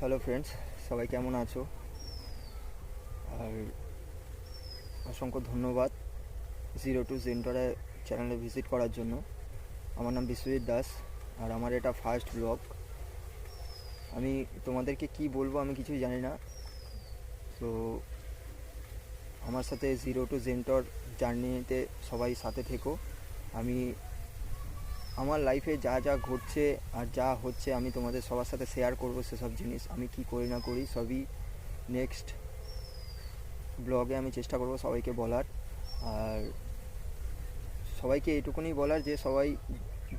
Hello friends, সবাই কেমন আছো? আর অসংখ্য ধন্যবাদ জিরো টু জেন্টরে চ্যানেলে ভিজিট করার জন্য। আমার নাম বিশ্বজিৎ দাস আর আমার এটা ফার্স্ট ব্লগ। আমি তোমাদেরকে কি বলবো আমি কিছুই জানি না। তো আমার সাথে জিরো টু জেন্টর জার্নিতে সবাই সাথে থেকো। আমি আমার লাইফে যা যা ঘটছে আর যা হচ্ছে আমি তোমাদের সবার সাথে শেয়ার করবো। সেসব জিনিস আমি কি করি না করি সবই নেক্সট ব্লগে আমি চেষ্টা করব সবাইকে বলার। আর সবাইকে এটুকুনি বলার যে সবাই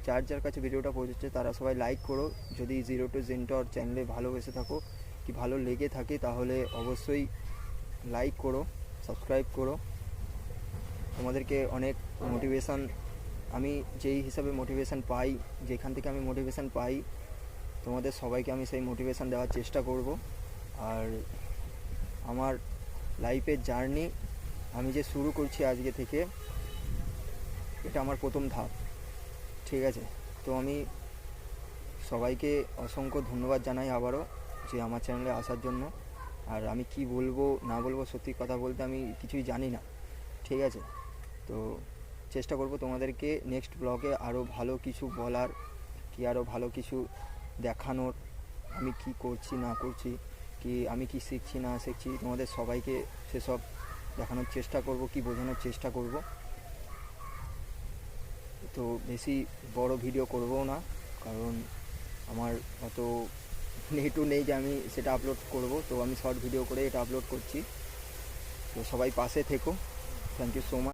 যার যার কাছে ভিডিওটা পৌঁছচ্ছে তারা সবাই লাইক করো। যদি জিরো টু জেন্টর চ্যানেলে ভালোবেসে থাকো কি ভালো লেগে থাকে তাহলে অবশ্যই লাইক করো, সাবস্ক্রাইব করো। তোমাদেরকে অনেক মোটিভেশান, আমি যেই হিসাবে মোটিভেশান পাই, যেখান থেকে আমি মোটিভেশান পাই তোমাদের সবাইকে আমি সেই মোটিভেশান দেওয়ার চেষ্টা করব। আর আমার লাইফের জার্নি আমি যে শুরু করছি আজকে থেকে, এটা আমার প্রথম ধাপ, ঠিক আছে? তো আমি সবাইকে অসংখ্য ধন্যবাদ জানাই আবারও যে আমার চ্যানেলে আসার জন্য। আর আমি কি বলবো না বলবো, সত্যি কথা বলতে আমি কিছুই জানি না, ঠিক আছে? তো চেষ্টা করব তোমাদেরকে নেক্সট ব্লগে আরও ভালো কিছু বলার, কি আরও ভালো কিছু দেখানোর, আমি কি করছি না করছি, কি আমি কি শিখছি না শিখছি, তোমাদের সবাইকে সেসব দেখানোর চেষ্টা করব, কি বোঝানোর চেষ্টা করব। তো বেশি বড় ভিডিও করবো না, কারণ আমার অত নেটও নেই যে আমি সেটা আপলোড করব। তো আমি শর্ট ভিডিও করে এটা আপলোড করছি। তো সবাই পাশে থেকো। Thank you so much.